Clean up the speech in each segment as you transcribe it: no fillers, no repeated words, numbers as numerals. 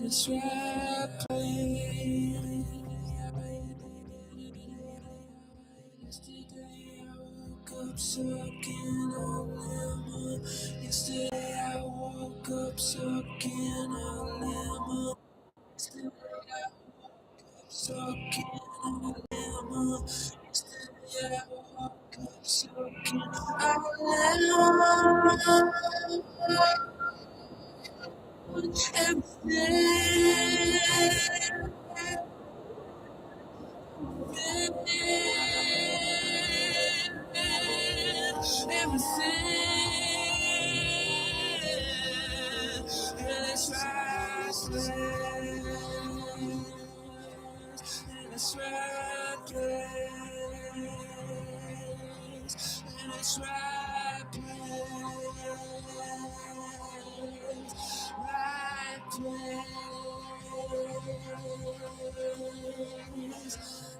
It's right place. Yesterday I woke up sucking on lemon. Yesterday I woke up sucking on lemon. Yesterday I woke up sucking on lemon. Yesterday I woke up sucking on lemon.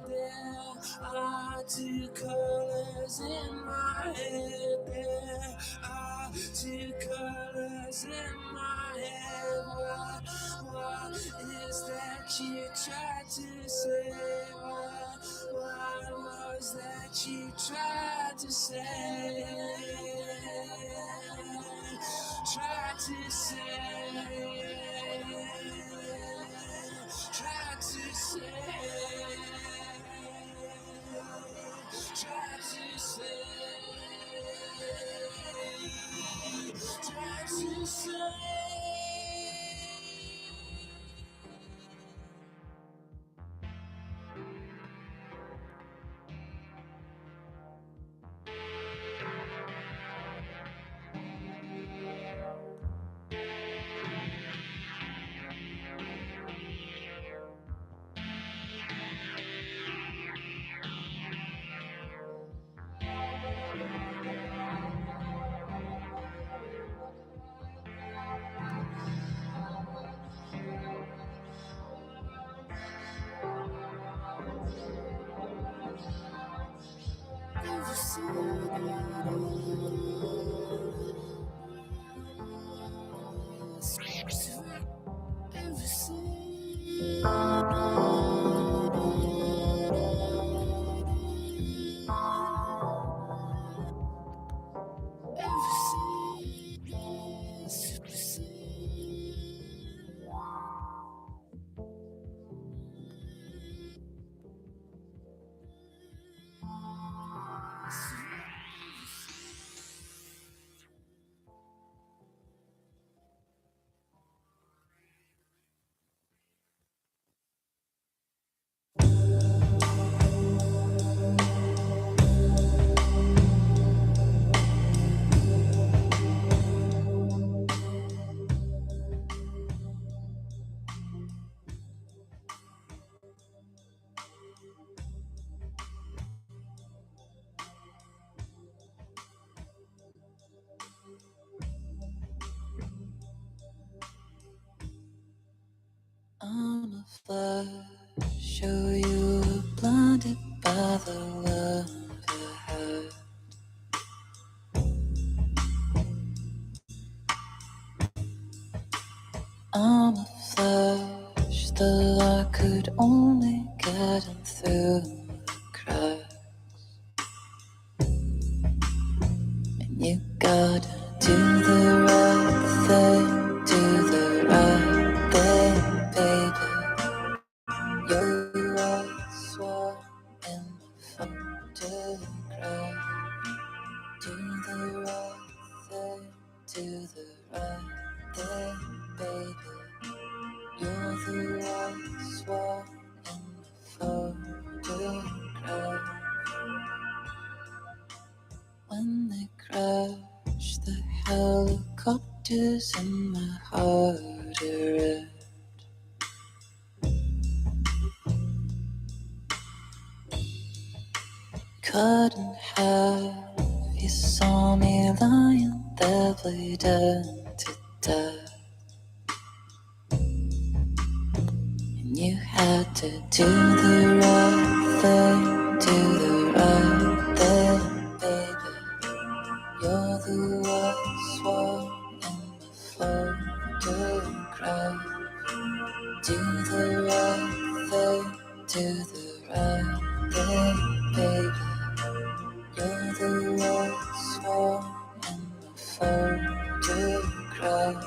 There are two colors in my head. There are two colors in my head. What is that you tried to say? What was that you tried to say? Tried to say. Tried to say. Try to say, try to say. On a flash, show you were blinded by the love I had. I'm a flash, the light could only get in through the cracks. And you gotta do the right thing, do the right thing, baby. You're right, swore in the photograph. Do the right thing, do the right thing, baby. You're the right, swore in the photograph. When they crash, the helicopters in my heart are red. Cut in half, you saw me lying there bleeding to death. And you had to do the right thing, do the right thing, baby. You're the white swan in the photograph. Do the right thing, do the right thing, baby. You're the last one in the photograph.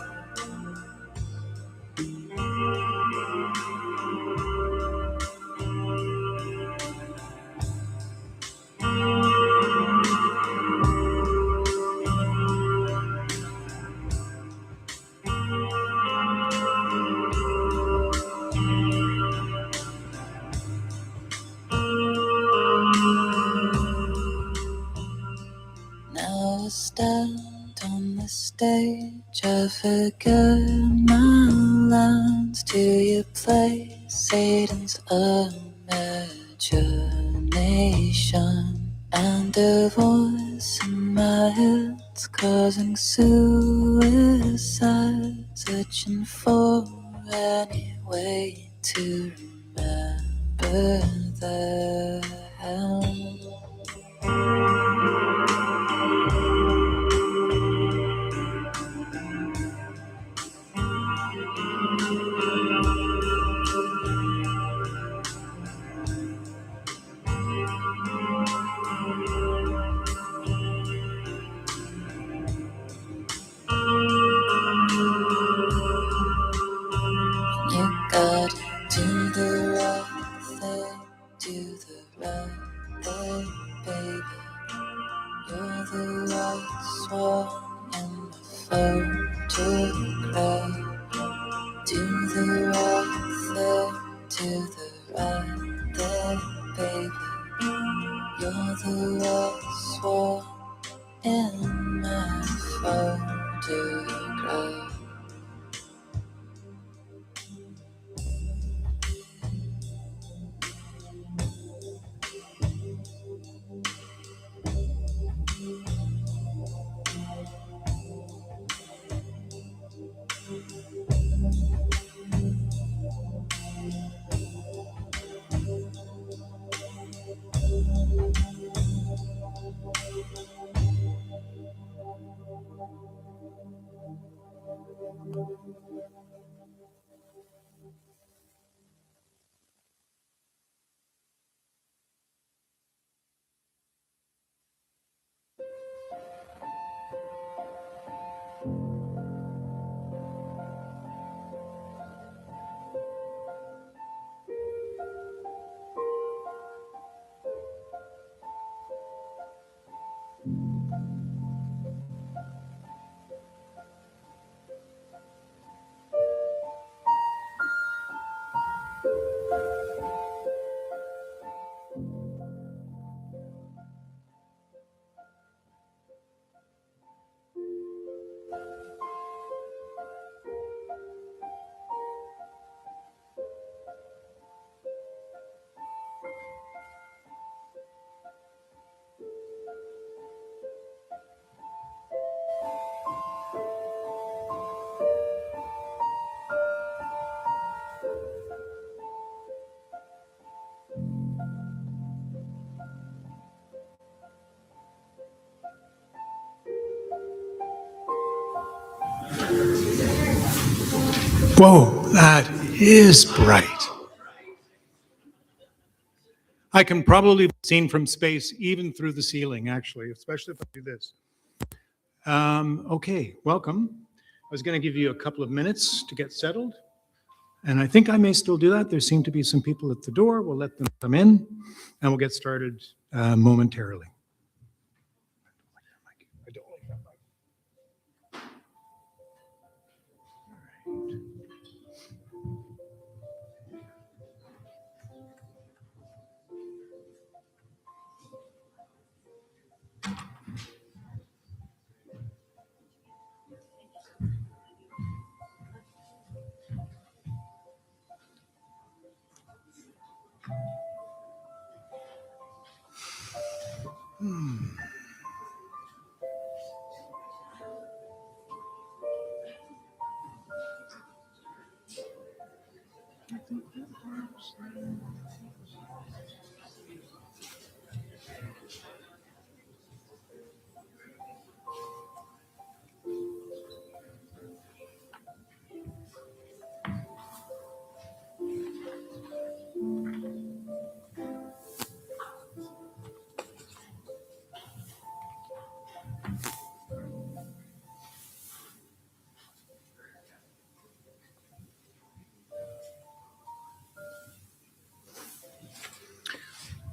Now I stand on the stage, I forget my lines. Do you play Satan's imagination? And a voice in my head's causing suicide, searching for any way to remember the hell. You gotta do the right thing, do the right thing, baby. You're the last one in the photograph. Do the right thing, do the right thing, baby. You're the last one in my photograph. Whoa, that is bright. I can probably be seen from space, even through the ceiling, actually, especially if I do this. Okay, welcome. I was going to give you a couple of minutes to get settled, and I think I may still do that. There seem to be some people at the door. We'll let them come in, and we'll get started momentarily. I don't like that mic.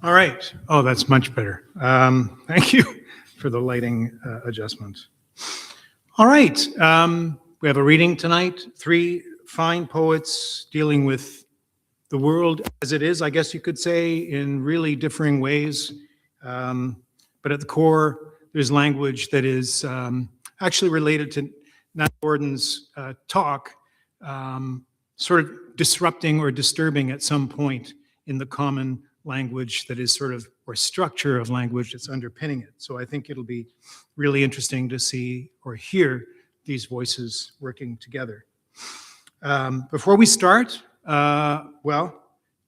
All right. Oh, that's much better. Thank you for the lighting adjustment. All right. We have a reading tonight. 3 fine poets dealing with the world as it is, I guess you could say, in really differing ways. But at the core, there's language that is actually related to Nat Gordon's talk, sort of disrupting or disturbing at some point in the common language that is sort of, or structure of language that's underpinning it. So I think it'll be really interesting to see or hear these voices working together. Before we start, well,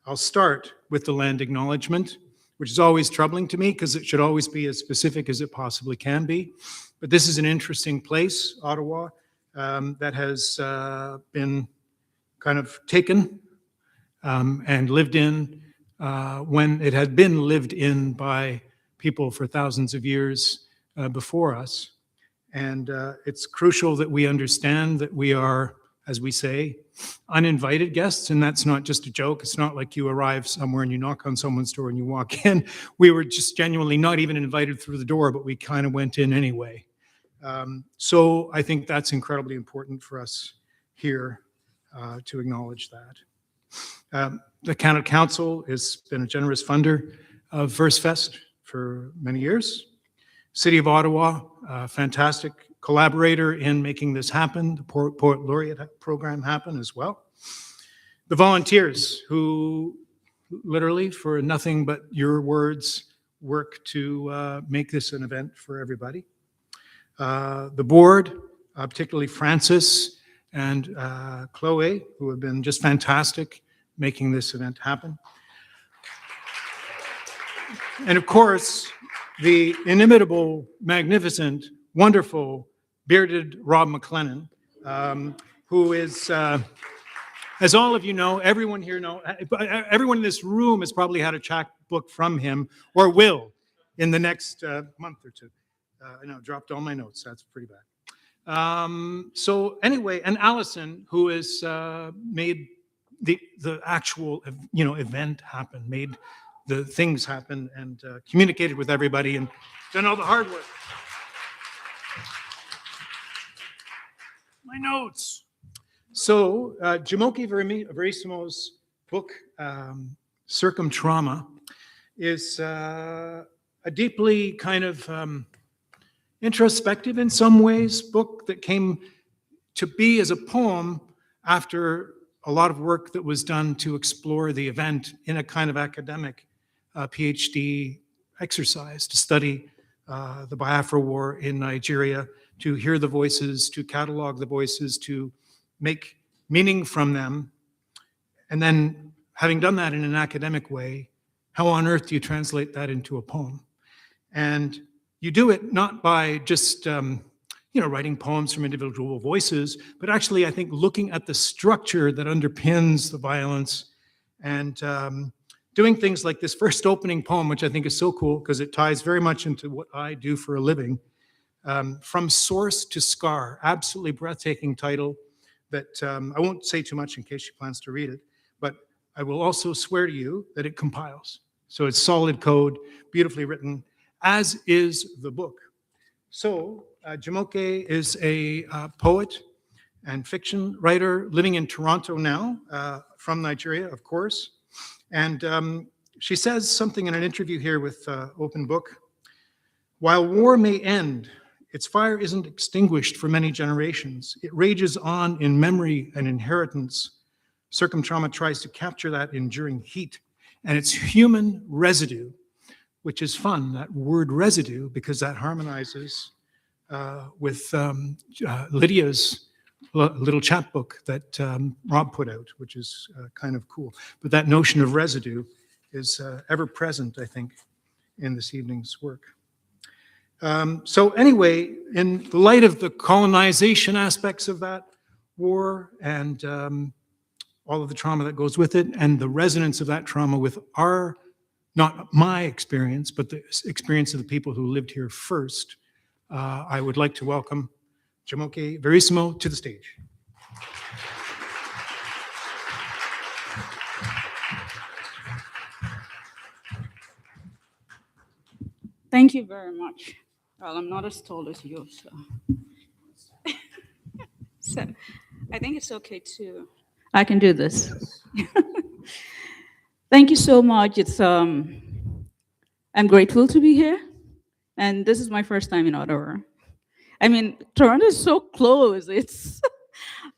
I'll start with the land acknowledgement, which is always troubling to me because it should always be as specific as it possibly can be. But this is an interesting place, Ottawa, that has been kind of taken and lived in when it had been lived in by people for thousands of years before us. And it's crucial that we understand that we are, as we say, uninvited guests. And that's not just a joke. It's not like you arrive somewhere and you knock on someone's door and you walk in. We were just genuinely not even invited through the door, but we kind of went in anyway. So I think that's incredibly important for us here to acknowledge that. The Canada Council has been a generous funder of Versefest for many years. City of Ottawa, a fantastic collaborator in making this happen, the Poet Laureate program happen as well. The volunteers who literally, for nothing but your words, work to make this an event for everybody. The board, particularly Francis and Chloe, who have been just fantastic making this event happen. And of course, the inimitable, magnificent, wonderful, bearded Rob McLennan, who is, as all of you know, everyone here know, everyone in this room has probably had a chapbook from him, or will in the next month or two. I know, dropped all my notes. That's pretty bad. So anyway, and Allison, who has made the actual event happen, made the things happen, and communicated with everybody and done all the hard work. My notes. So Jamoke Verissimo's book, Circumtrauma, is a deeply kind of introspective in some ways book that came to be as a poem after a lot of work that was done to explore the event in a kind of academic PhD exercise, to study the Biafra War in Nigeria, to hear the voices, to catalog the voices, to make meaning from them. And then, having done that in an academic way, how on earth do you translate that into a poem? And you do it not by just writing poems from individual voices, but actually, I think, looking at the structure that underpins the violence and doing things like this first opening poem, which I think is so cool because it ties very much into what I do for a living. From Source to Scar, absolutely breathtaking title that I won't say too much in case she plans to read it, but I will also swear to you that it compiles. So it's solid code, beautifully written, as is the book. So Jamoke is a poet and fiction writer living in Toronto now, from Nigeria, of course. And she says something in an interview here with Open Book. While war may end, its fire isn't extinguished for many generations. It rages on in memory and inheritance. Circumtrauma tries to capture that enduring heat. And it's human residue, which is fun, that word residue, because that harmonizes with Lydia's little chapbook that Rob put out, which is kind of cool. But that notion of residue is ever present, I think, in this evening's work. So anyway, in the light of the colonization aspects of that war and all of the trauma that goes with it, and the resonance of that trauma with our, not my experience, but the experience of the people who lived here first, I would like to welcome Jamoke Verissimo to the stage. Thank you very much. Well, I'm not as tall as you, so I think it's okay to. I can do this. Thank you so much. I'm grateful to be here, and this is my first time in Ottawa. I mean, Toronto is so close.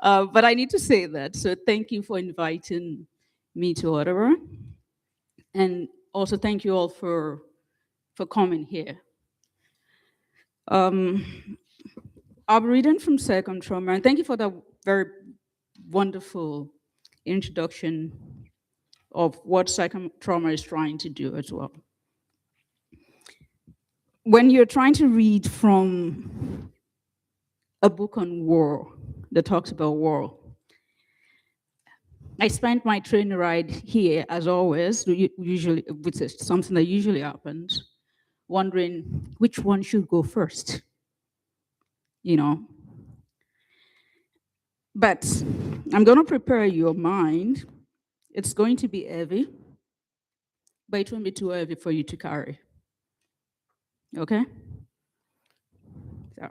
But I need to say that. So thank you for inviting me to Ottawa, and also thank you all for coming here. Um, I'll be reading from Second Trauma, and thank you for the very wonderful introduction of what second trauma is trying to do as well. When you're trying to read from a book on war that talks about war, I spent my train ride here, as always, usually, which is something that usually happens, wondering which one should go first, you know. But I'm going to prepare your mind. It's going to be heavy, but it won't be too heavy for you to carry. Okay? So,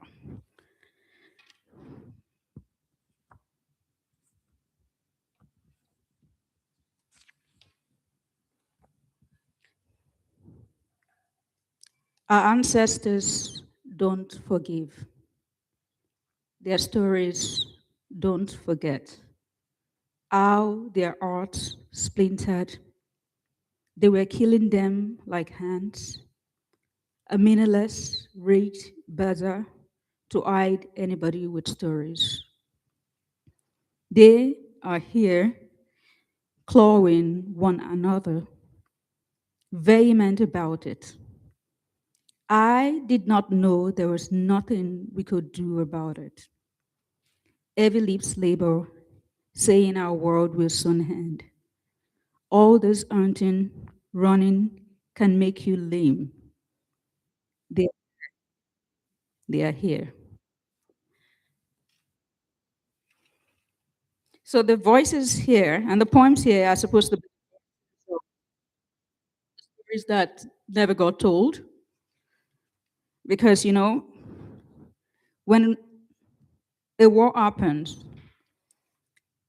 our ancestors don't forgive. Their stories don't forget. How their hearts splintered. They were killing them like ants. A meaningless rage buzzer to hide anybody with stories. They are here clawing one another, vehement about it. I did not know there was nothing we could do about it. Heavy lips labor, saying our world will soon end. All this hunting, running can make you lame. They, they are here. So the voices here and the poems here are supposed to be stories that never got told. Because, when a war happens,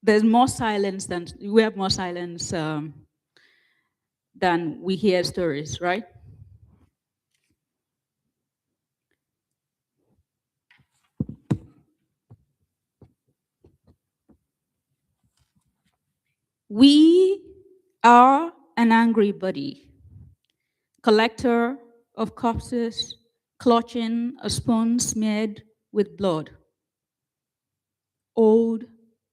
there's more silence than we have more silence than we hear stories, right? We are an angry body, collector of corpses, clutching a spoon smeared with blood. Old,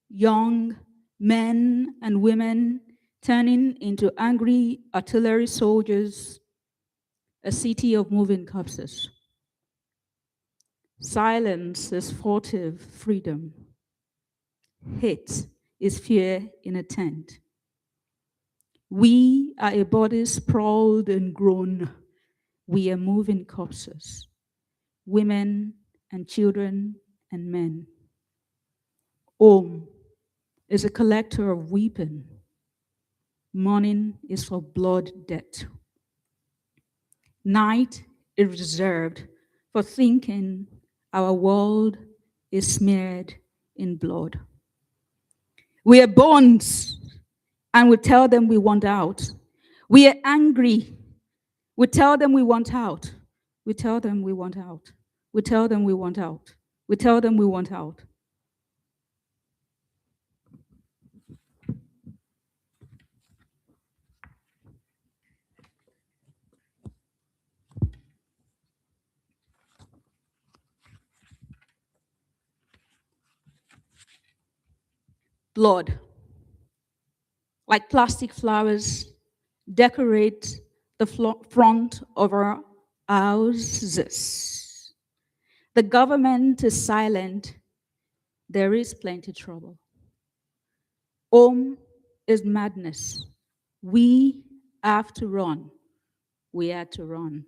young, men and women turning into angry artillery soldiers, a city of moving corpses. Silence is furtive freedom. Hate is fear in a tent. We are a body sprawled and grown. We are moving corpses, women and children and men. Om is a collector of weeping. Morning is for blood debt. Night is reserved for thinking our world is smeared in blood. We are bones, and we tell them we want out. We are angry. We tell them we want out. We tell them we want out. We tell them we want out. We tell them we want out. Blood, like plastic flowers, decorate the front of our houses. The government is silent. There is plenty trouble. Home is madness. We have to run. We had to run.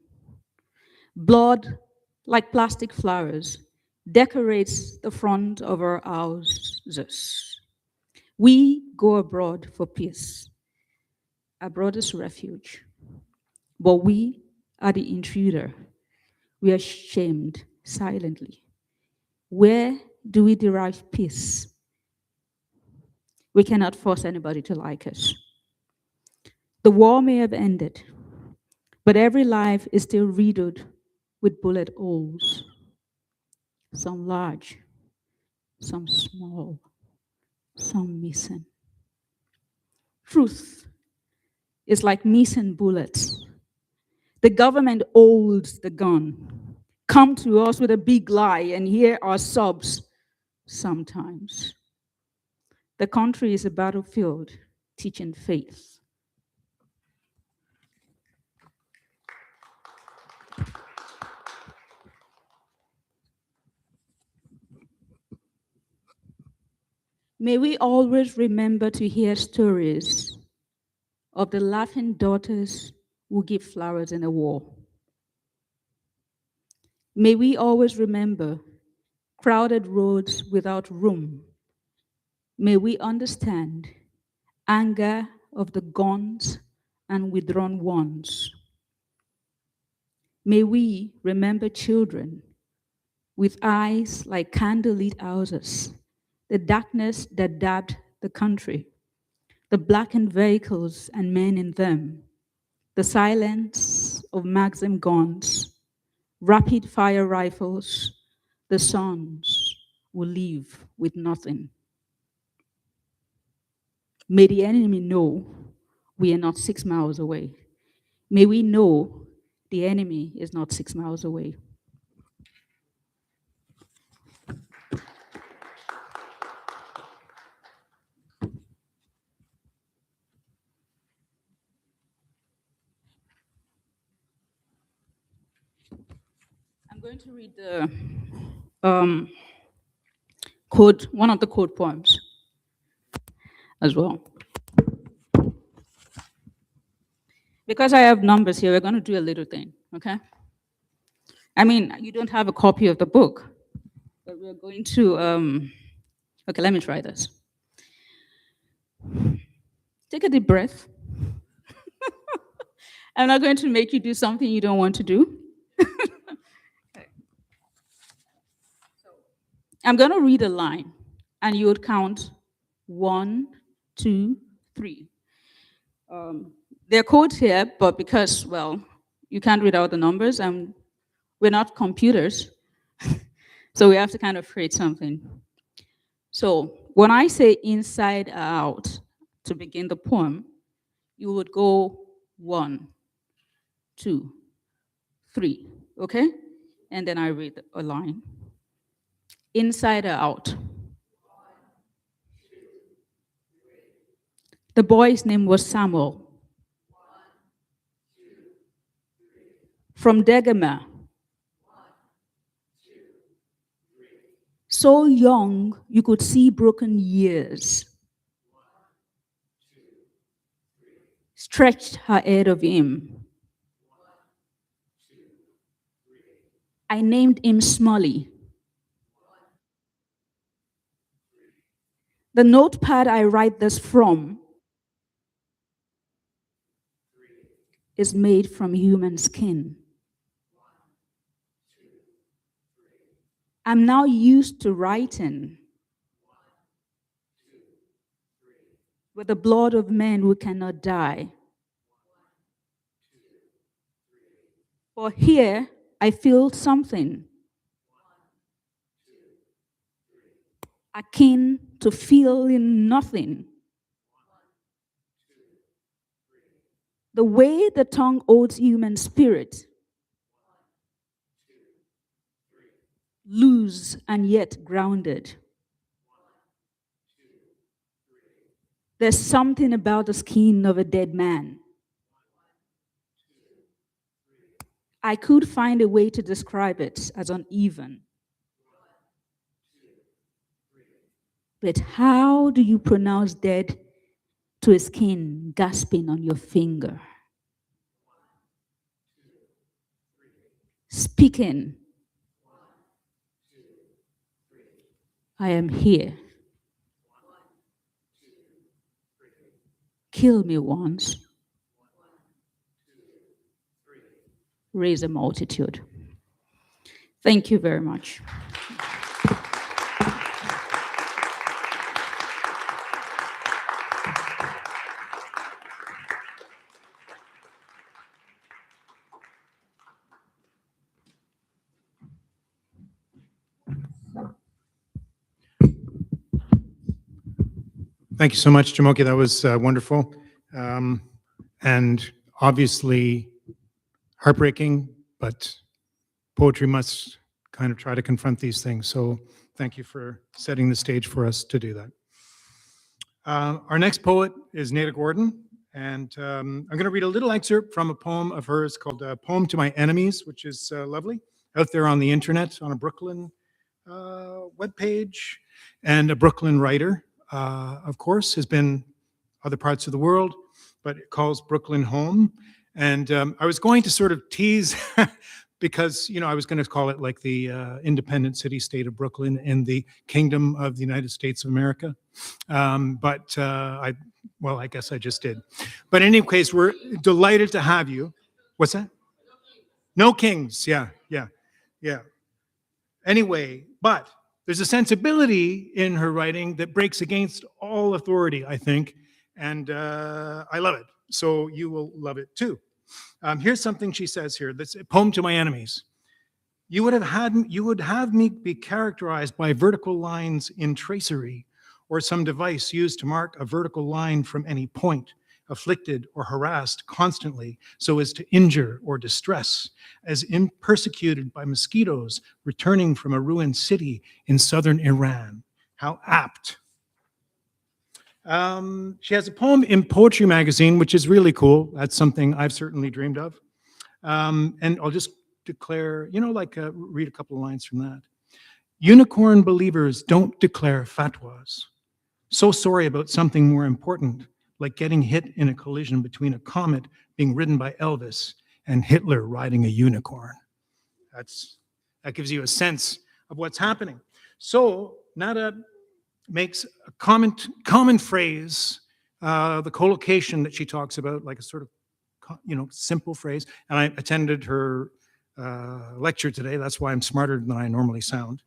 Blood, like plastic flowers, decorates the front of our houses. We go abroad for peace. Abroad is refuge. But we are the intruder. We are shamed silently. Where do we derive peace? We cannot force anybody to like us. The war may have ended, but every life is still riddled with bullet holes, some large, some small, some missing. Truth is like missing bullets. The government holds the gun. Come to us with a big lie and hear our sobs sometimes. The country is a battlefield teaching faith. May we always remember to hear stories of the laughing daughters who give flowers in a war. May we always remember crowded roads without room. May we understand anger of the guns and withdrawn ones. May we remember children with eyes like candlelit houses, the darkness that dabbed the country, the blackened vehicles and men in them, the silence of Maxim guns, rapid fire rifles, the sons will leave with nothing. May the enemy know we are not 6 miles away. May we know the enemy is not 6 miles away. I'm going to read the one of the code poems as well. Because I have numbers here, we're going to do a little thing, okay? I mean, you don't have a copy of the book, but we're going to, okay, let me try this. Take a deep breath. I'm not going to make you do something you don't want to do. I'm going to read a line, and you would count 1, 2, 3. There are codes here, but because, well, you can't read out the numbers, and we're not computers, so we have to kind of create something. So when I say inside out to begin the poem, you would go 1, 2, 3, okay? And then I read a line. Inside or out. The boy's name was Samuel. From Degama. So young, you could see broken years stretched ahead of him. I named him Smully. The notepad I write this from is made from human skin. I'm now used to writing with the blood of men who cannot die. For here, I feel something akin to feeling nothing. The way the tongue holds human spirit, loose and yet grounded. There's something about the skin of a dead man. I could find a way to describe it as uneven. But how do you pronounce dead to a skin gasping on your finger? Speaking. I am here. Kill me once. raise a multitude. Thank you very much. Thank you so much, Jamoki. That was wonderful. And obviously heartbreaking, but poetry must kind of try to confront these things. So thank you for setting the stage for us to do that. Our next poet is Nada Gordon, and I'm going to read a little excerpt from a poem of hers called Poem to My Enemies, which is lovely, out there on the internet on a Brooklyn webpage. And a Brooklyn writer, of course, has been other parts of the world, but it calls Brooklyn home. And I was going to sort of tease because, you know, I was going to call it like the independent city-state of Brooklyn in the kingdom of the United States of America. I guess I just did. But in any case, we're delighted to have you. What's that? No kings. Yeah. Anyway, but there's a sensibility in her writing that breaks against all authority, I think, and I love it. So you will love it too. Here's something she says here. That's a poem to my enemies. You would have me be characterized by vertical lines in tracery, or some device used to mark a vertical line from any point, afflicted or harassed constantly so as to injure or distress, as persecuted by mosquitoes returning from a ruined city in southern Iran. How apt. She has a poem in Poetry Magazine, which is really cool. That's something I've certainly dreamed of. And I'll just declare, read a couple of lines from that. Unicorn believers don't declare fatwas. So sorry about something more important, like getting hit in a collision between a comet being ridden by Elvis and Hitler riding a unicorn. That gives you a sense of what's happening. So Nada makes a common phrase, the collocation that she talks about, like a sort of simple phrase. And I attended her lecture today. That's why I'm smarter than I normally sound.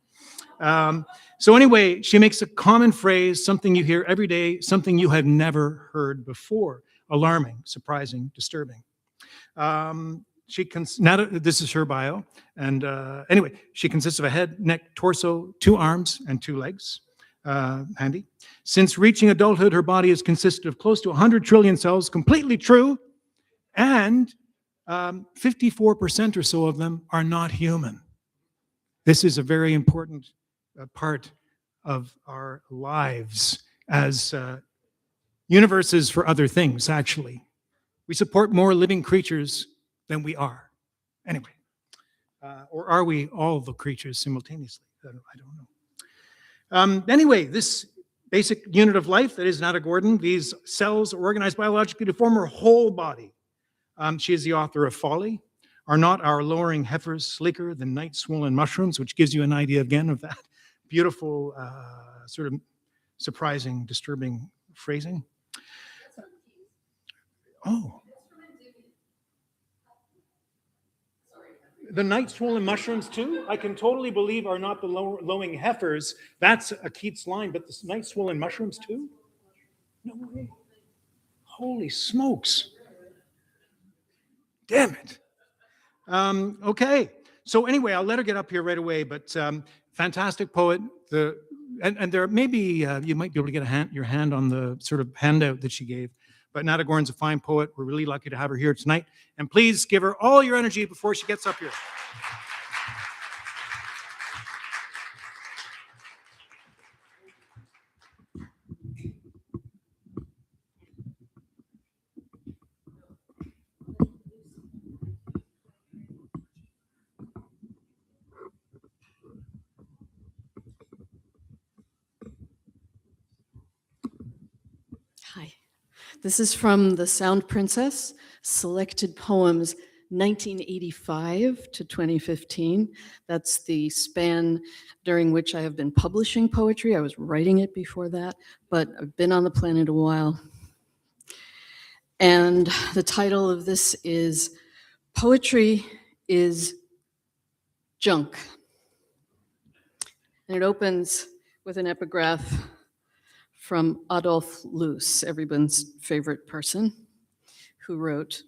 So anyway, she makes a common phrase, something you hear every day, something you have never heard before. Alarming, surprising, disturbing. This is her bio. And anyway, she consists of a head, neck, torso, 2 arms, and 2 legs. Handy. Since reaching adulthood, her body has consisted of close to 100 trillion cells, completely true. And 54% or so of them are not human. This is a very important part of our lives as universes for other things, actually. We support more living creatures than we are. Anyway, or are we all the creatures simultaneously? I don't know. Anyway, this basic unit of life that is Nada Gordon, these cells are organized biologically to form her whole body. She is the author of Folly. Are not our lowering heifers sleeker than night swollen mushrooms, which gives you an idea again of that beautiful, sort of surprising, disturbing phrasing. Oh. The night swollen mushrooms too? I can totally believe are not the lowing heifers. That's a Keats line, but the night swollen mushrooms too? No way. Holy smokes. Damn it. Okay. So anyway, I'll let her get up here right away, but fantastic poet. And there maybe you might be able to get your hand on the sort of handout that she gave. But Nada Gordon's a fine poet. We're really lucky to have her here tonight. And please give her all your energy before she gets up here. Hi. This is from The Sound Princess, Selected Poems 1985 to 2015. That's the span during which I have been publishing poetry. I was writing it before that, but I've been on the planet a while. And the title of this is Poetry is junk. And it opens with an epigraph from Adolf Loos, everyone's favorite person, who wrote,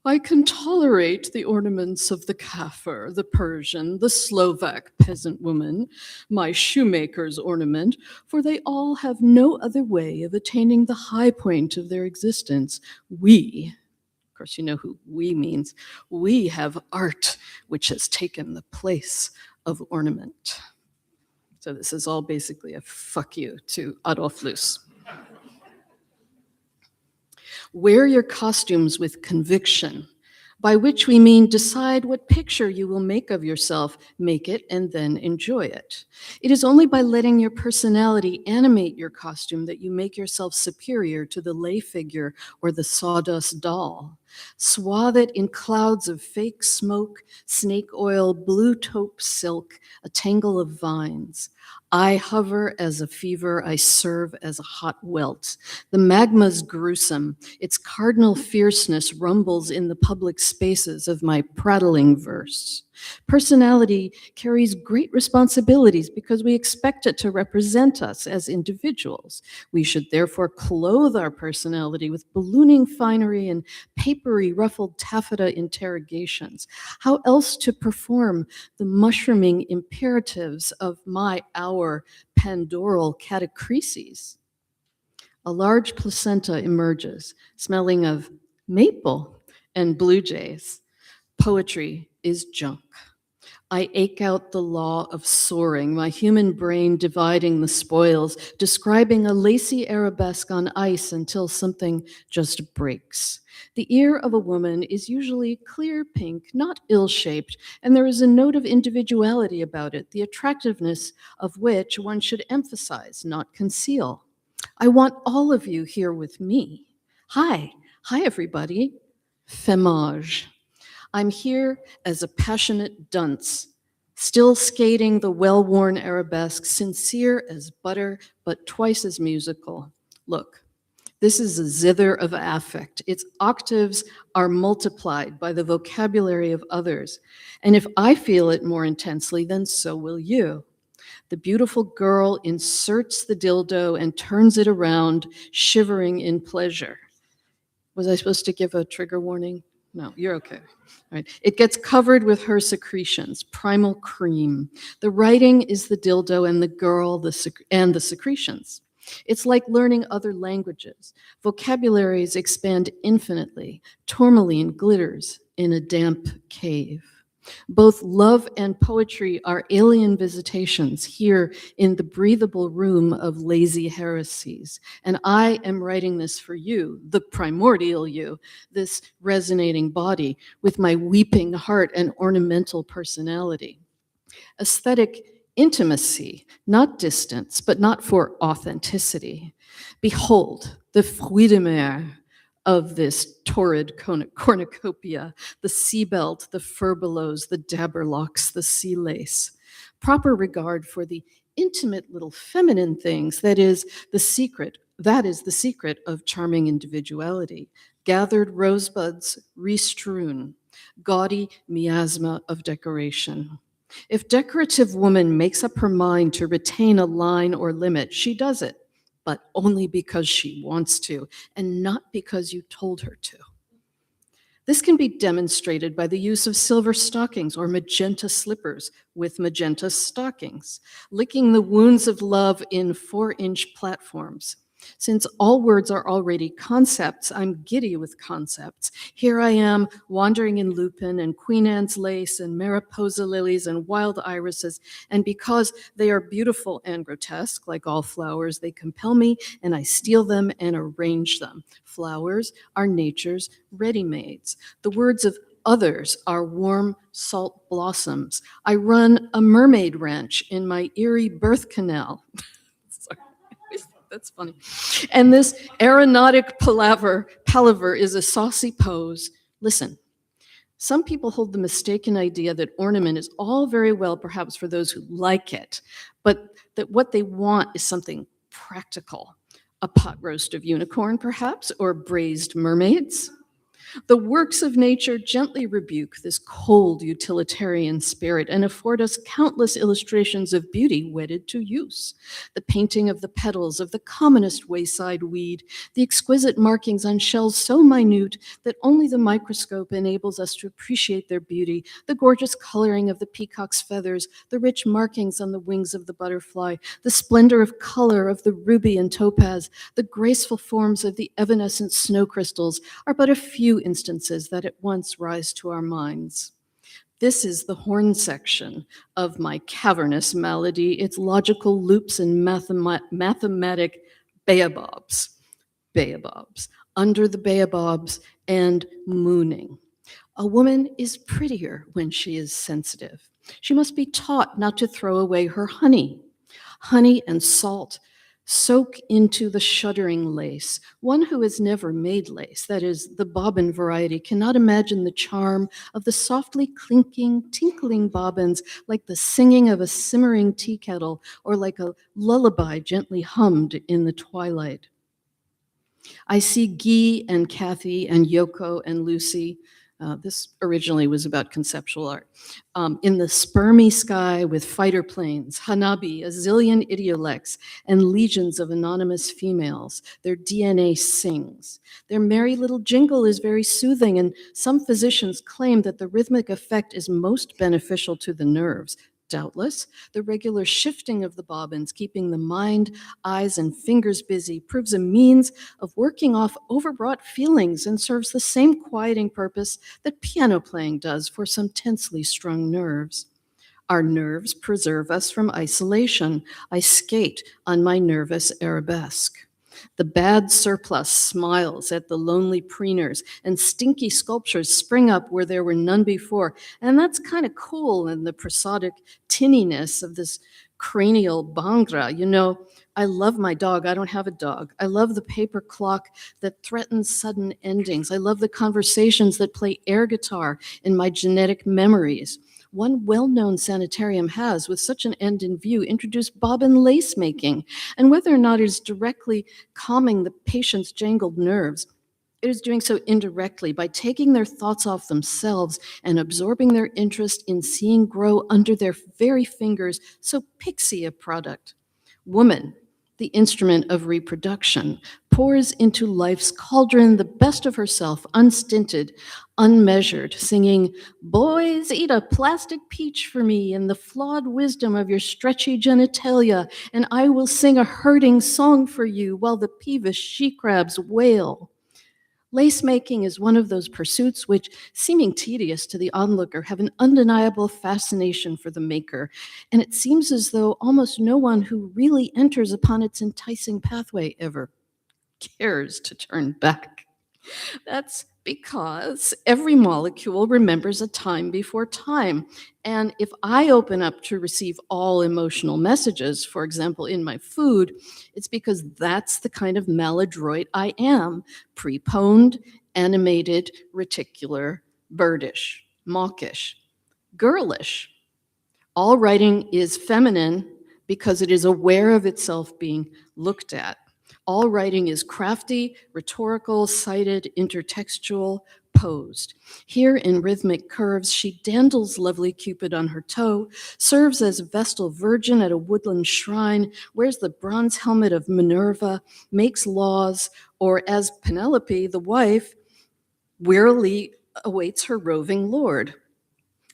I can tolerate the ornaments of the Kaffir, the Persian, the Slovak peasant woman, my shoemaker's ornament, for they all have no other way of attaining the high point of their existence. We, of course, you know who we means, we have art which has taken the place of ornament. So this is all basically a fuck you to Adolf Loos. Wear your costumes with conviction, by which we mean decide what picture you will make of yourself, make it, and then enjoy it. It is only by letting your personality animate your costume that you make yourself superior to the lay figure or the sawdust doll. Swathe it in clouds of fake smoke, snake oil, blue taupe silk, a tangle of vines. I hover as a fever, I serve as a hot welt. The magma's gruesome, its cardinal fierceness rumbles in the public spaces of my prattling verse. Personality carries great responsibilities because we expect it to represent us as individuals. We should therefore clothe our personality with ballooning finery and papery ruffled taffeta interrogations. How else to perform the mushrooming imperatives of our pandoral catachreses? A large placenta emerges, smelling of maple and blue jays. Poetry is junk. I ache out the law of soaring, my human brain dividing the spoils, describing a lacy arabesque on ice until something just breaks. The ear of a woman is usually clear pink, not ill-shaped, and there is a note of individuality about it, the attractiveness of which one should emphasize, not conceal. I want all of you here with me. Hi everybody. Femage. I'm here as a passionate dunce, still skating the well-worn arabesque, sincere as butter, but twice as musical. Look, this is a zither of affect. Its octaves are multiplied by the vocabulary of others. And if I feel it more intensely, then so will you. The beautiful girl inserts the dildo and turns it around, shivering in pleasure. Was I supposed to give a trigger warning? No, you're okay. All right. It gets covered with her secretions, primal cream. The writing is the dildo and the girl and the secretions. It's like learning other languages. Vocabularies expand infinitely. Tourmaline glitters in a damp cave. Both love and poetry are alien visitations here in the breathable room of lazy heresies. And I am writing this for you, the primordial you, this resonating body with my weeping heart and ornamental personality. Aesthetic intimacy, not distance, but not for authenticity. Behold, the fruit de mer of this torrid cornucopia, the seabelt, the furbelows, the dabberlocks, the sea lace. Proper regard for the intimate little feminine things, that is the secret of charming individuality. Gathered rosebuds, restrewn, gaudy miasma of decoration. If decorative woman makes up her mind to retain a line or limit, she does it, but only because she wants to, and not because you told her to. This can be demonstrated by the use of silver stockings or magenta slippers with magenta stockings, licking the wounds of love in 4-inch platforms. Since all words are already concepts, I'm giddy with concepts. Here I am, wandering in lupin and Queen Anne's lace and Mariposa lilies and wild irises, and because they are beautiful and grotesque, like all flowers, they compel me, and I steal them and arrange them. Flowers are nature's ready-mades. The words of others are warm salt blossoms. I run a mermaid ranch in my eerie birth canal. Sorry. That's funny. And this aeronautic palaver is a saucy pose. Listen, some people hold the mistaken idea that ornament is all very well, perhaps for those who like it, but that what they want is something practical. A pot roast of unicorn, perhaps, or braised mermaids. The works of nature gently rebuke this cold utilitarian spirit and afford us countless illustrations of beauty wedded to use. The painting of the petals of the commonest wayside weed, the exquisite markings on shells so minute that only the microscope enables us to appreciate their beauty, the gorgeous coloring of the peacock's feathers, the rich markings on the wings of the butterfly, the splendor of color of the ruby and topaz, the graceful forms of the evanescent snow crystals are but a few instances that at once rise to our minds. This is the horn section of my cavernous malady, its logical loops and mathematic baobabs. Baobabs. Under the baobabs and mooning. A woman is prettier when she is sensitive. She must be taught not to throw away her honey. Honey and salt soak into the shuddering lace. One who has never made lace, that is, the bobbin variety, cannot imagine the charm of the softly clinking, tinkling bobbins like the singing of a simmering tea kettle or like a lullaby gently hummed in the twilight. I see Guy and Kathy and Yoko and Lucy. This originally was about conceptual art. In the spermy sky with fighter planes, Hanabi, a zillion idiolects, and legions of anonymous females. Their DNA sings. Their merry little jingle is very soothing, and some physicians claim that the rhythmic effect is most beneficial to the nerves. Doubtless, the regular shifting of the bobbins, keeping the mind, eyes, and fingers busy, proves a means of working off overwrought feelings and serves the same quieting purpose that piano playing does for some tensely strung nerves. Our nerves preserve us from isolation. I skate on my nervous arabesque. The bad surplus smiles at the lonely preeners, and stinky sculptures spring up where there were none before. And that's kind of cool in the prosodic tinniness of this cranial bhangra. You know, I love my dog. I don't have a dog. I love the paper clock that threatens sudden endings. I love the conversations that play air guitar in my genetic memories. One well-known sanitarium has, with such an end in view, introduced bobbin lace making, and whether or not it is directly calming the patient's jangled nerves, it is doing so indirectly by taking their thoughts off themselves and absorbing their interest in seeing grow under their very fingers so pixie a product. Woman, the instrument of reproduction, pours into life's cauldron the best of herself, unstinted, unmeasured, singing, "Boys, eat a plastic peach for me in the flawed wisdom of your stretchy genitalia, and I will sing a herding song for you while the peevish she-crabs wail." Lace making is one of those pursuits which, seeming tedious to the onlooker, have an undeniable fascination for the maker, and it seems as though almost no one who really enters upon its enticing pathway ever cares to turn back. That's because every molecule remembers a time before time. And if I open up to receive all emotional messages, for example, in my food, it's because that's the kind of maladroit I am: preponed, animated, reticular, birdish, mawkish, girlish. All writing is feminine because it is aware of itself being looked at. All writing is crafty, rhetorical, cited, intertextual, posed. Here in rhythmic curves, she dandles lovely Cupid on her toe, serves as Vestal Virgin at a woodland shrine, wears the bronze helmet of Minerva, makes laws, or as Penelope, the wife, wearily awaits her roving lord.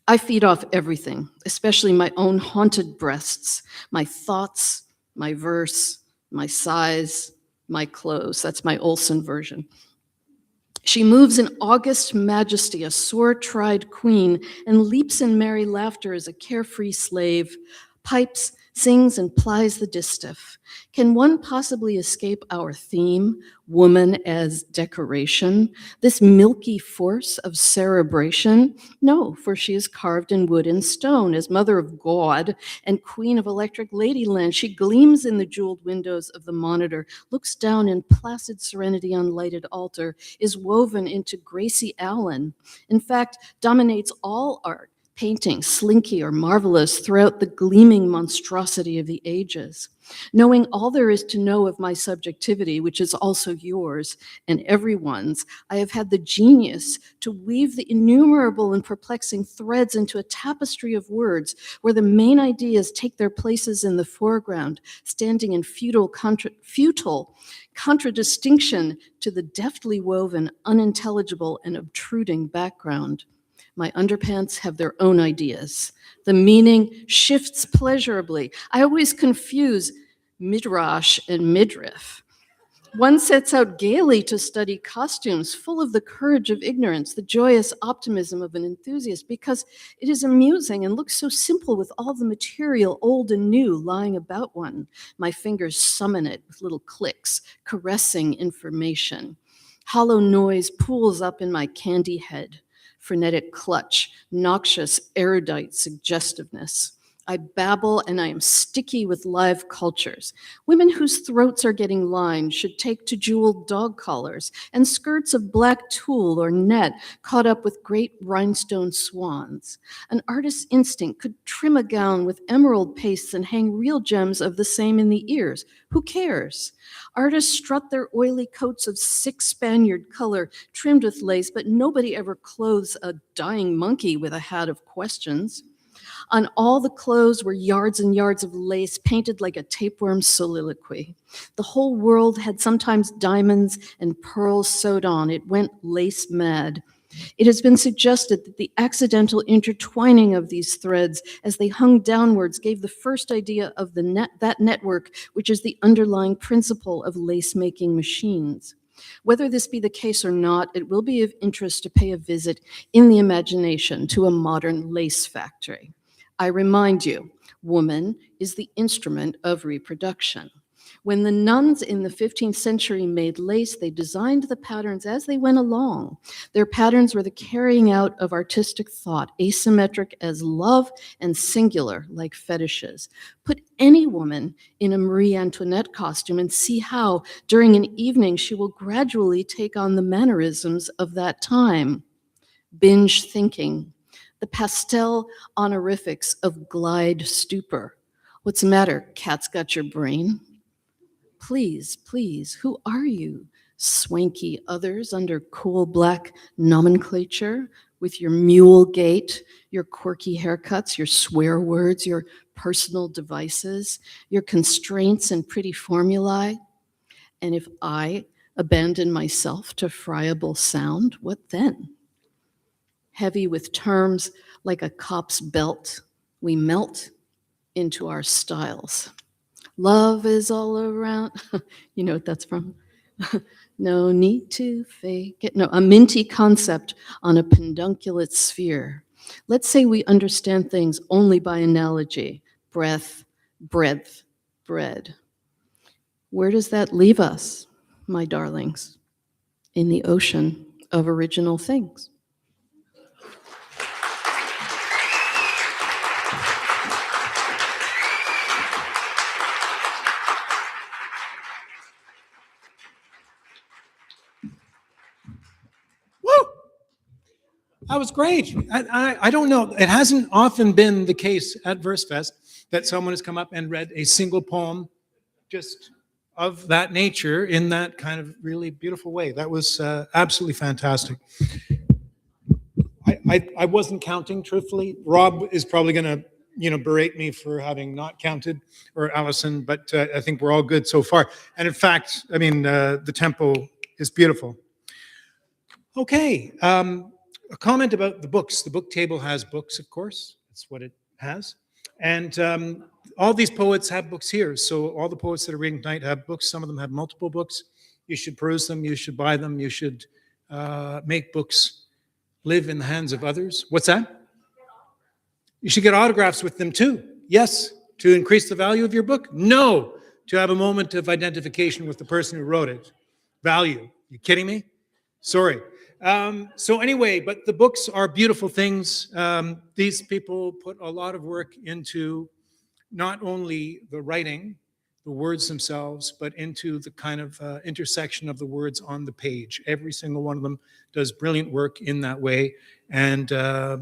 I feed off everything, especially my own haunted breasts, my thoughts, my verse, my sighs, my clothes. That's my Olson version. She moves in august majesty, a sore-tried queen, and leaps in merry laughter as a carefree slave, pipes, sings, and plies the distaff. Can one possibly escape our theme, woman as decoration, this milky force of cerebration? No, for she is carved in wood and stone as mother of God and queen of electric ladyland. She gleams in the jeweled windows of the monitor, looks down in placid serenity on lighted altar, is woven into Gracie Allen. In fact, dominates all art, painting slinky or marvelous throughout the gleaming monstrosity of the ages. Knowing all there is to know of my subjectivity, which is also yours and everyone's, I have had the genius to weave the innumerable and perplexing threads into a tapestry of words where the main ideas take their places in the foreground, standing in futile contradistinction to the deftly woven, unintelligible, and obtruding background. My underpants have their own ideas. The meaning shifts pleasurably. I always confuse midrash and midriff. One sets out gaily to study costumes, full of the courage of ignorance, the joyous optimism of an enthusiast, because it is amusing and looks so simple with all the material, old and new, lying about one. My fingers summon it with little clicks, caressing information. Hollow noise pools up in my candy head. Frenetic clutch, noxious, erudite suggestiveness. I babble and I am sticky with live cultures. Women whose throats are getting lined should take to jeweled dog collars and skirts of black tulle or net caught up with great rhinestone swans. An artist's instinct could trim a gown with emerald pastes and hang real gems of the same in the ears. Who cares? Artists strut their oily coats of sick Spaniard color trimmed with lace, but nobody ever clothes a dying monkey with a hat of questions. On all the clothes were yards and yards of lace painted like a tapeworm's soliloquy. The whole world had sometimes diamonds and pearls sewed on. It went lace mad. It has been suggested that the accidental intertwining of these threads as they hung downwards gave the first idea of that network, which is the underlying principle of lace-making machines. Whether this be the case or not, it will be of interest to pay a visit in the imagination to a modern lace factory. I remind you, woman is the instrument of reproduction. When the nuns in the 15th century made lace, they designed the patterns as they went along. Their patterns were the carrying out of artistic thought, asymmetric as love and singular like fetishes. Put any woman in a Marie Antoinette costume and see how, during an evening, she will gradually take on the mannerisms of that time. Binge thinking, the pastel honorifics of glide stupor. What's the matter? Cat's got your brain? Please, please, who are you? Swanky others under cool black nomenclature with your mule gait, your quirky haircuts, your swear words, your personal devices, your constraints and pretty formulae. And if I abandon myself to friable sound, what then? Heavy with terms like a cop's belt, we melt into our styles. Love is all around. You know what that's from? No need to fake it. No, a minty concept on a pedunculate sphere. Let's say we understand things only by analogy. Breath, breadth, bread. Where does that leave us, my darlings? In the ocean of original things. Woo! That was great. I don't know. It hasn't often been the case at Versefest that someone has come up and read a single poem just of that nature in that kind of really beautiful way. That was absolutely fantastic. I wasn't counting, truthfully. Rob is probably going to berate me for having not counted, or Allison, but I think we're all good so far. And in fact, I mean, the tempo is beautiful. Okay, a comment about the books. The book table has books, of course. That's what it has. And all these poets have books here. So all the poets that are reading tonight have books. Some of them have multiple books. You should peruse them. You should buy them. You should make books live in the hands of others. What's that? You should get autographs with them too. Yes. To increase the value of your book? No. To have a moment of identification with the person who wrote it. Value. You kidding me? Sorry. So anyway, but the books are beautiful things. These people put a lot of work into not only the writing, the words themselves, but into the kind of intersection of the words on the page. Every single one of them does brilliant work in that way, and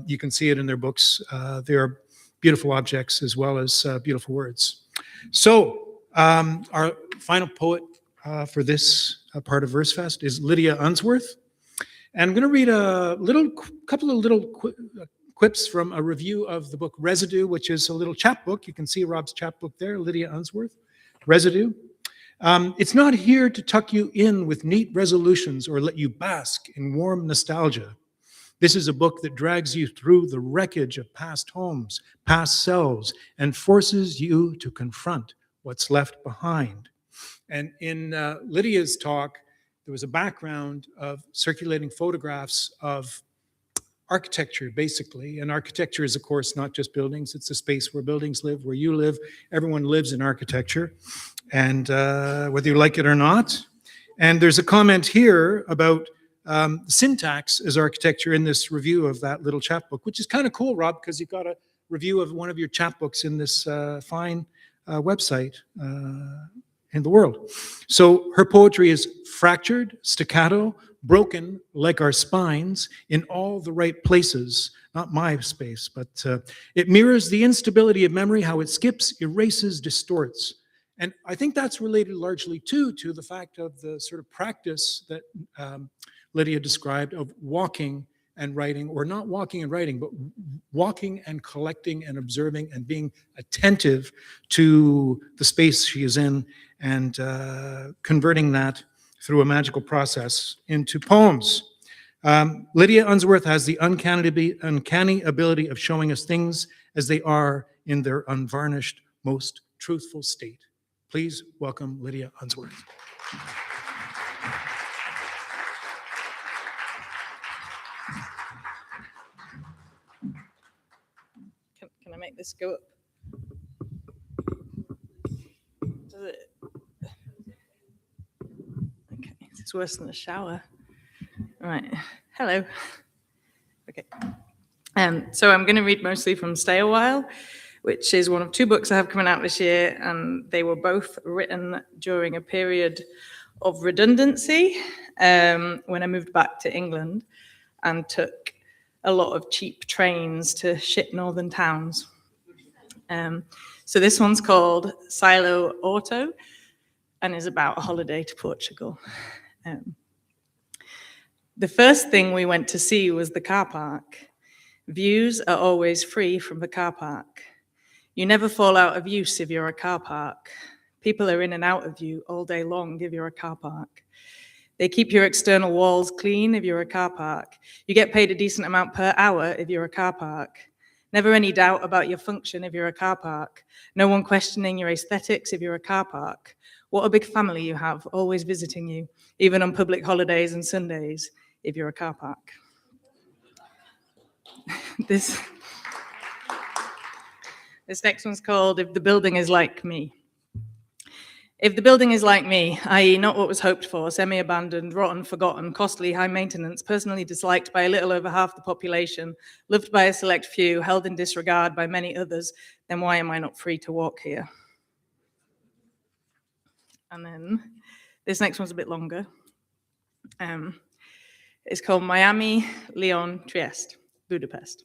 you can see it in their books. They are beautiful objects as well as beautiful words. So our final poet for this part of Versefest is Lydia Unsworth. And I'm going to read a couple of little quips from a review of the book Residue, which is a little chapbook. You can see Rob's chapbook there, Lydia Unsworth. Residue. It's not here to tuck you in with neat resolutions or let you bask in warm nostalgia. This is a book that drags you through the wreckage of past homes, past selves, and forces you to confront what's left behind. And in Lydia's talk, there was a background of circulating photographs of architecture, basically. And architecture is, of course, not just buildings. It's a space where buildings live, where you live. Everyone lives in architecture, and whether you like it or not. And there's a comment here about syntax as architecture in this review of that little chapbook, which is kind of cool, Rob, because you've got a review of one of your chapbooks in this fine website in the world. So her poetry is fractured, staccato, broken like our spines in all the right places, not my space, but it mirrors the instability of memory, how it skips, erases, distorts. And I think that's related largely too to the fact of the sort of practice that Lydia described of walking and writing, or not walking and writing, but walking and collecting and observing and being attentive to the space she is in and converting that through a magical process into poems. Lydia Unsworth has the uncanny ability of showing us things as they are in their unvarnished, most truthful state. Please welcome Lydia Unsworth. Can I make this go up? Does it? Okay, it's worse than a shower. Right. Hello. Okay. So I'm going to read mostly from Stay a While, which is one of two books I have coming out this year, and they were both written during a period of redundancy when I moved back to England and took a lot of cheap trains to shit northern towns. So this one's called Silo Auto and is about a holiday to Portugal. The first thing we went to see was the car park. Views are always free from the car park. You never fall out of use if you're a car park. People are in and out of you all day long if you're a car park. They keep your external walls clean if you're a car park. You get paid a decent amount per hour if you're a car park. Never any doubt about your function if you're a car park. No one questioning your aesthetics if you're a car park. What a big family you have, always visiting you, even on public holidays and Sundays, if you're a car park. This next one's called If the Building is Like Me. If the building is like me, i.e. not what was hoped for, semi-abandoned, rotten, forgotten, costly, high maintenance, personally disliked by a little over half the population, loved by a select few, held in disregard by many others, then why am I not free to walk here? And then this next one's a bit longer. It's called Miami, Lyon, Trieste, Budapest.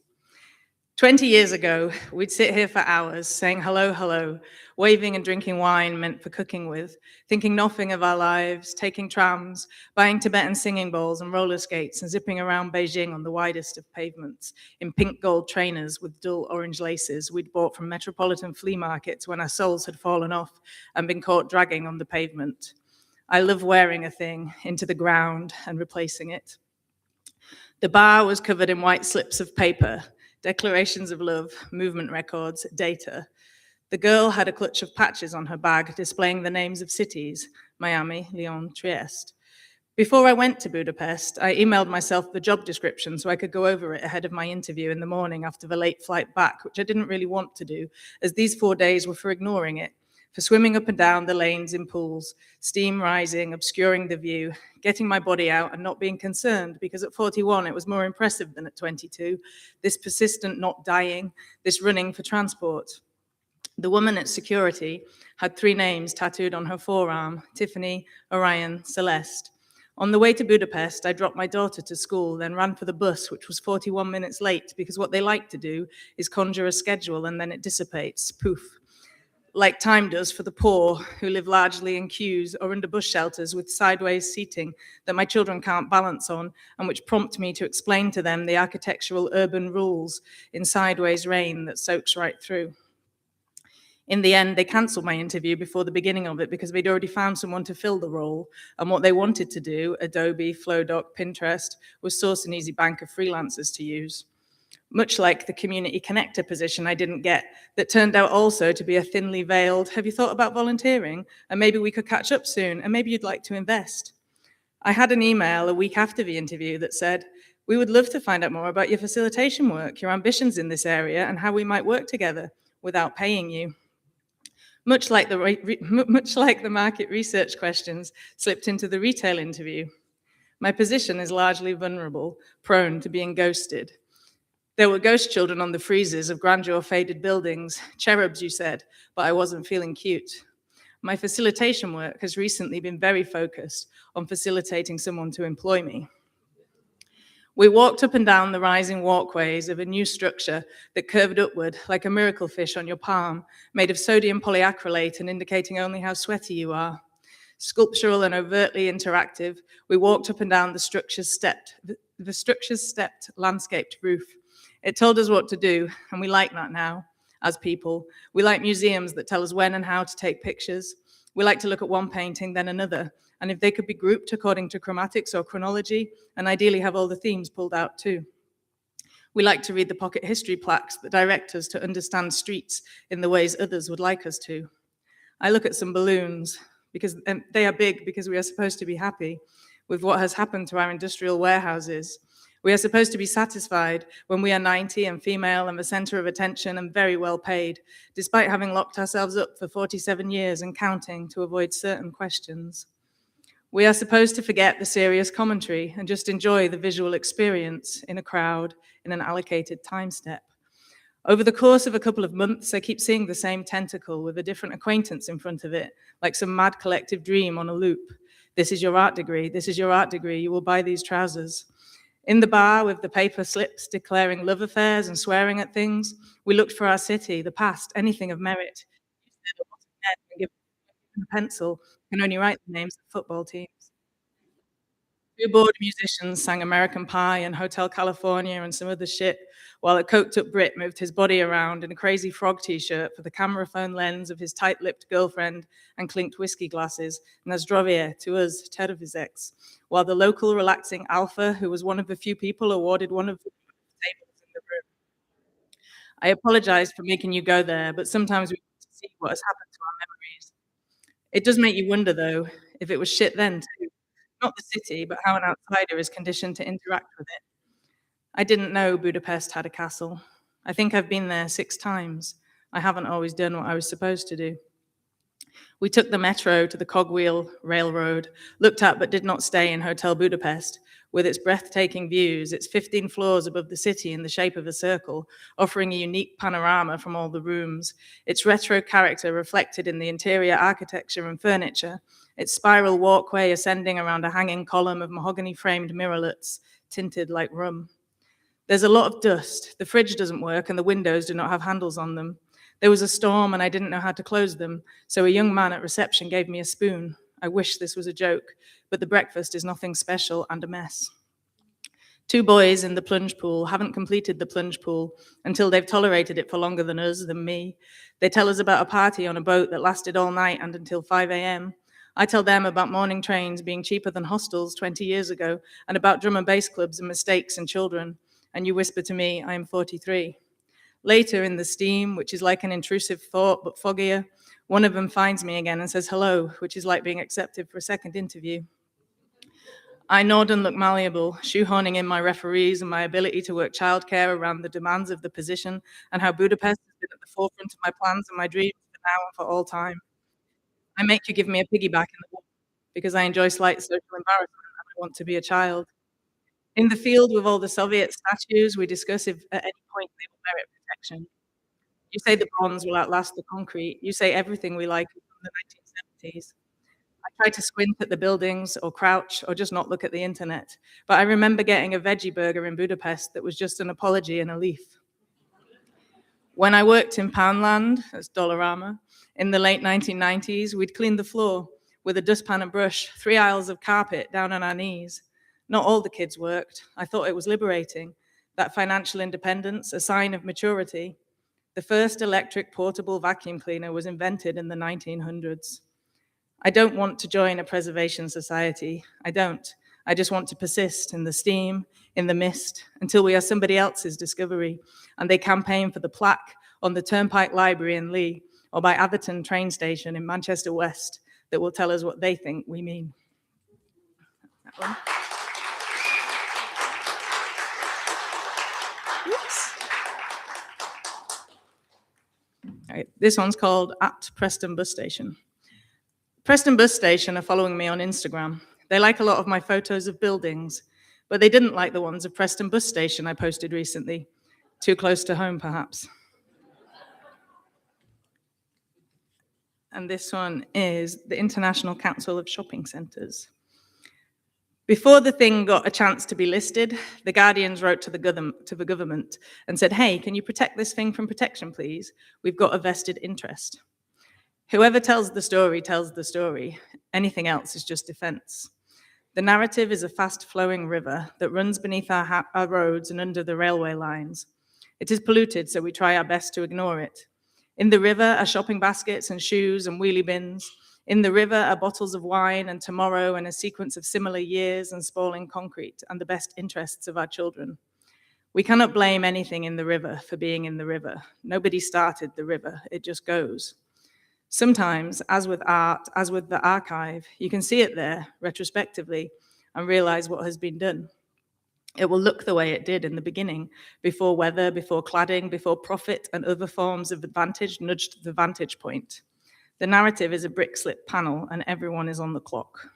20 years ago, we'd sit here for hours saying hello, hello, waving and drinking wine meant for cooking with, thinking nothing of our lives, taking trams, buying Tibetan singing bowls and roller skates and zipping around Beijing on the widest of pavements in pink gold trainers with dull orange laces we'd bought from metropolitan flea markets when our soles had fallen off and been caught dragging on the pavement. I love wearing a thing into the ground and replacing it. The bar was covered in white slips of paper, declarations of love, movement records, data. The girl had a clutch of patches on her bag displaying the names of cities, Miami, Lyon, Trieste. Before I went to Budapest, I emailed myself the job description so I could go over it ahead of my interview in the morning after the late flight back, which I didn't really want to do, as these 4 days were for ignoring it, for swimming up and down the lanes in pools, steam rising, obscuring the view, getting my body out and not being concerned, because at 41 it was more impressive than at 22, this persistent not dying, this running for transport. The woman at security had 3 names tattooed on her forearm: Tiffany, Orion, Celeste. On the way to Budapest, I dropped my daughter to school, then ran for the bus, which was 41 minutes late, because what they like to do is conjure a schedule and then it dissipates, poof, like time does for the poor who live largely in queues or under bus shelters with sideways seating that my children can't balance on, and which prompt me to explain to them the architectural urban rules in sideways rain that soaks right through. In the end, they cancelled my interview before the beginning of it because they'd already found someone to fill the role, and what they wanted to do, Adobe, Flowdoc, Pinterest, was source an easy bank of freelancers to use. Much like the community connector position I didn't get, that turned out also to be a thinly veiled, have you thought about volunteering? And maybe we could catch up soon, and maybe you'd like to invest. I had an email a week after the interview that said, we would love to find out more about your facilitation work, your ambitions in this area, and how we might work together without paying you. Much like the market research questions slipped into the retail interview. My position is largely vulnerable, prone to being ghosted. There were ghost children on the friezes of grandeur faded buildings, cherubs, you said, but I wasn't feeling cute. My facilitation work has recently been very focused on facilitating someone to employ me. We walked up and down the rising walkways of a new structure that curved upward like a miracle fish on your palm, made of sodium polyacrylate and indicating only how sweaty you are. Sculptural and overtly interactive, we walked up and down the structure's stepped landscaped roof. It told us what to do, and we like that now, as people. We like museums that tell us when and how to take pictures. We like to look at one painting, then another, and if they could be grouped according to chromatics or chronology, and ideally have all the themes pulled out too. We like to read the pocket history plaques that direct us to understand streets in the ways others would like us to. I look at some balloons, because they are big because we are supposed to be happy with what has happened to our industrial warehouses. We are supposed to be satisfied when we are 90 and female and the center of attention and very well paid, despite having locked ourselves up for 47 years and counting to avoid certain questions. We are supposed to forget the serious commentary and just enjoy the visual experience in a crowd in an allocated time step. Over the course of a couple of months, I keep seeing the same tentacle with a different acquaintance in front of it, like some mad collective dream on a loop. This is your art degree, this is your art degree, you will buy these trousers. In the bar with the paper slips declaring love affairs and swearing at things, we looked for our city, the past, anything of merit. Given a pencil, can only write the names of football teams. 2 bored musicians sang American Pie and Hotel California and some other shit, while a coked-up Brit moved his body around in a crazy frog t-shirt for the camera phone lens of his tight-lipped girlfriend and clinked whiskey glasses, Nazdrovie to us, Terevizeks, while the local relaxing alpha, who was one of the few people awarded one of the tables in the room. I apologize for making you go there, but sometimes we need to see what has happened to our memories. It does make you wonder, though, if it was shit then, too. Not the city, but how an outsider is conditioned to interact with it. I didn't know Budapest had a castle. I think I've been there 6 times. I haven't always done what I was supposed to do. We took the metro to the Cogwheel Railroad, looked at but did not stay in Hotel Budapest, with its breathtaking views, its 15 floors above the city in the shape of a circle, offering a unique panorama from all the rooms, its retro character reflected in the interior architecture and furniture, its spiral walkway ascending around a hanging column of mahogany-framed mirrorlets, tinted like rum. There's a lot of dust, the fridge doesn't work, and the windows do not have handles on them. There was a storm and I didn't know how to close them, so a young man at reception gave me a spoon. I wish this was a joke, but the breakfast is nothing special and a mess. 2 boys in the plunge pool haven't completed the plunge pool until they've tolerated it for longer than us, than me. They tell us about a party on a boat that lasted all night and until 5 a.m. I tell them about morning trains being cheaper than hostels 20 years ago and about drum and bass clubs and mistakes and children. And you whisper to me, I am 43. Later in the steam, which is like an intrusive thought but foggier, one of them finds me again and says hello, which is like being accepted for a second interview. I nod and look malleable, shoehorning in my referees and my ability to work childcare around the demands of the position and how Budapest has been at the forefront of my plans and my dreams for now and for all time. I make you give me a piggyback in the wall because I enjoy slight social embarrassment and I want to be a child. In the field with all the Soviet statues, we discuss if at any point they will merit protection. You say the bronze will outlast the concrete. You say everything we like is from the 1970s. I tried to squint at the buildings or crouch or just not look at the internet. But I remember getting a veggie burger in Budapest that was just an apology and a leaf. When I worked in Poundland, that's Dollarama, in the late 1990s, we'd clean the floor with a dustpan and brush, 3 aisles of carpet down on our knees. Not all the kids worked. I thought it was liberating, that financial independence, a sign of maturity. The first electric portable vacuum cleaner was invented in the 1900s. I don't want to join a preservation society. I don't. I just want to persist in the steam, in the mist, until we are somebody else's discovery, and they campaign for the plaque on the Turnpike Library in Lee, or by Atherton train station in Manchester West, that will tell us what they think we mean. That one. Oops. All right, this one's called At Preston Bus Station. Preston Bus Station are following me on Instagram. They like a lot of my photos of buildings, but they didn't like the ones of Preston Bus Station I posted recently. Too close to home, perhaps. And this one is the International Council of Shopping Centres. Before the thing got a chance to be listed, the Guardians wrote to the government and said, hey, can you protect this thing from protection, please? We've got a vested interest. Whoever tells the story tells the story. Anything else is just defense. The narrative is a fast-flowing river that runs beneath our roads and under the railway lines. It is polluted, so we try our best to ignore it. In the river are shopping baskets and shoes and wheelie bins. In the river are bottles of wine and tomorrow and a sequence of similar years and spalling concrete and the best interests of our children. We cannot blame anything in the river for being in the river. Nobody started the river, it just goes. Sometimes, as with art, as with the archive, you can see it there retrospectively and realize what has been done. It will look the way it did in the beginning, before weather, before cladding, before profit and other forms of advantage nudged the vantage point. The narrative is a brick slip panel and everyone is on the clock.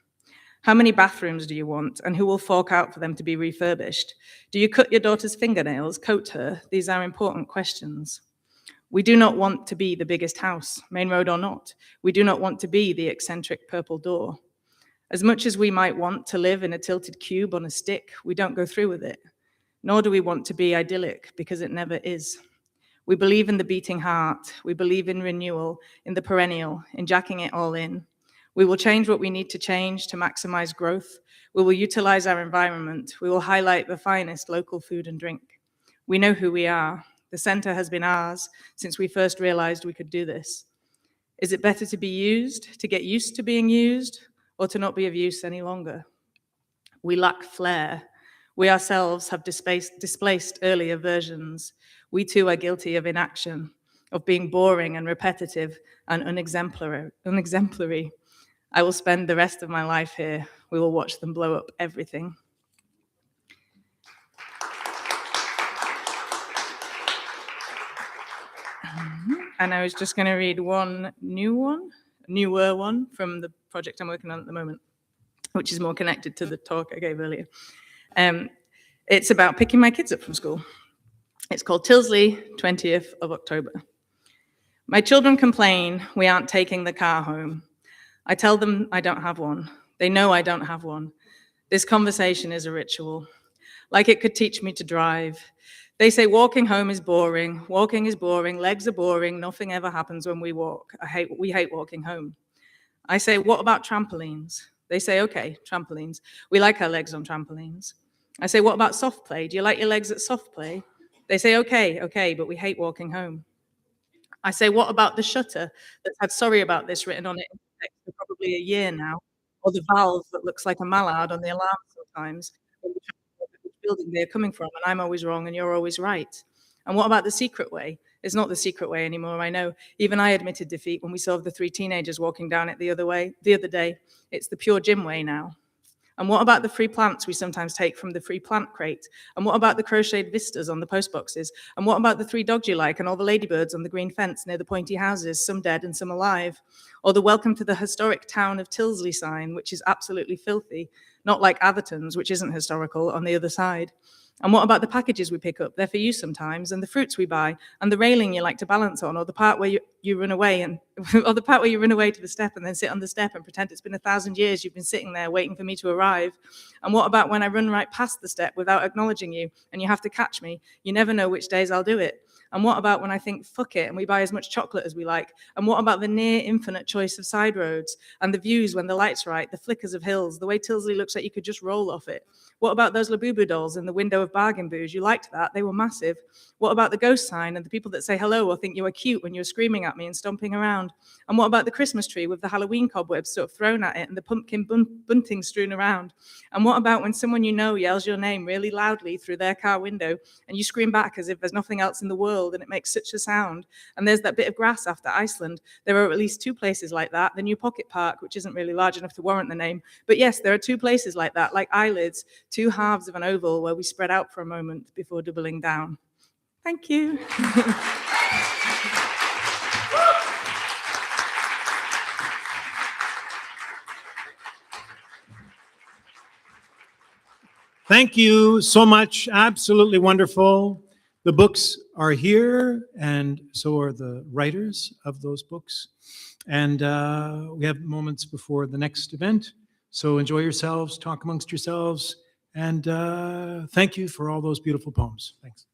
How many bathrooms do you want and who will fork out for them to be refurbished? Do you cut your daughter's fingernails, coat her? These are important questions. We do not want to be the biggest house, main road or not. We do not want to be the eccentric purple door. As much as we might want to live in a tilted cube on a stick, we don't go through with it. Nor do we want to be idyllic, because it never is. We believe in the beating heart. We believe in renewal, in the perennial, in jacking it all in. We will change what we need to change to maximize growth. We will utilize our environment. We will highlight the finest local food and drink. We know who we are. The center has been ours since we first realized we could do this. Is it better to be used, to get used to being used, or to not be of use any longer? We lack flair. We ourselves have displaced earlier versions. We too are guilty of inaction, of being boring and repetitive and unexemplary. I will spend the rest of my life here. We will watch them blow up everything. And I was just going to read one newer one from the project I'm working on at the moment, which is more connected to the talk I gave earlier. It's about picking my kids up from school. It's called Tilsley, 20th of October. My children complain we aren't taking the car home. I tell them I don't have one. They know I don't have one. This conversation is a ritual, like it could teach me to drive. They say walking home is boring, walking is boring, legs are boring, nothing ever happens when we walk. We hate walking home. I say, what about trampolines? They say, okay, trampolines. We like our legs on trampolines. I say, what about soft play? Do you like your legs at soft play? They say, okay, but we hate walking home. I say, what about the shutter that's had sorry about this written on it for probably a year now? Or the valve that looks like a mallard on the alarm sometimes? Building they're coming from, and I'm always wrong and you're always right. And what about the secret way? It's not the secret way anymore, I know. Even I admitted defeat when we saw the 3 teenagers walking down it the other day. It's the pure gym way now. And what about the free plants we sometimes take from the free plant crate? And what about the crocheted vistas on the post boxes? And what about the 3 dogs you like and all the ladybirds on the green fence near the pointy houses, some dead and some alive? Or the welcome to the historic town of Tilsley sign, which is absolutely filthy, not like Atherton's, which isn't historical, on the other side. And what about the packages we pick up? They're for you sometimes, and the fruits we buy, and the railing you like to balance on, or the part where you run away, and or the part where you run away to the step and then sit on the step and pretend it's been 1,000 years you've been sitting there waiting for me to arrive? And what about when I run right past the step without acknowledging you and you have to catch me? You never know which days I'll do it. And what about when I think, fuck it, and we buy as much chocolate as we like? And what about the near infinite choice of side roads and the views when the light's right, the flickers of hills, the way Tilsley looks like you could just roll off it? What about those Labubu dolls in the window of Bargain Booze? You liked that, they were massive. What about the ghost sign and the people that say hello or think you were cute when you were screaming at me and stomping around? And what about the Christmas tree with the Halloween cobwebs sort of thrown at it and the pumpkin bunting strewn around? And what about when someone you know yells your name really loudly through their car window and you scream back as if there's nothing else in the world and it makes such a sound? And there's that bit of grass after Iceland. There are at least 2 places like that. The New Pocket Park, which isn't really large enough to warrant the name. But yes, there are 2 places like that, like eyelids, 2 halves of an oval where we spread out for a moment before doubling down. Thank you. Thank you so much. Absolutely wonderful. The books are here, and so are the writers of those books. And we have moments before the next event. So enjoy yourselves, talk amongst yourselves, and thank you for all those beautiful poems. Thanks.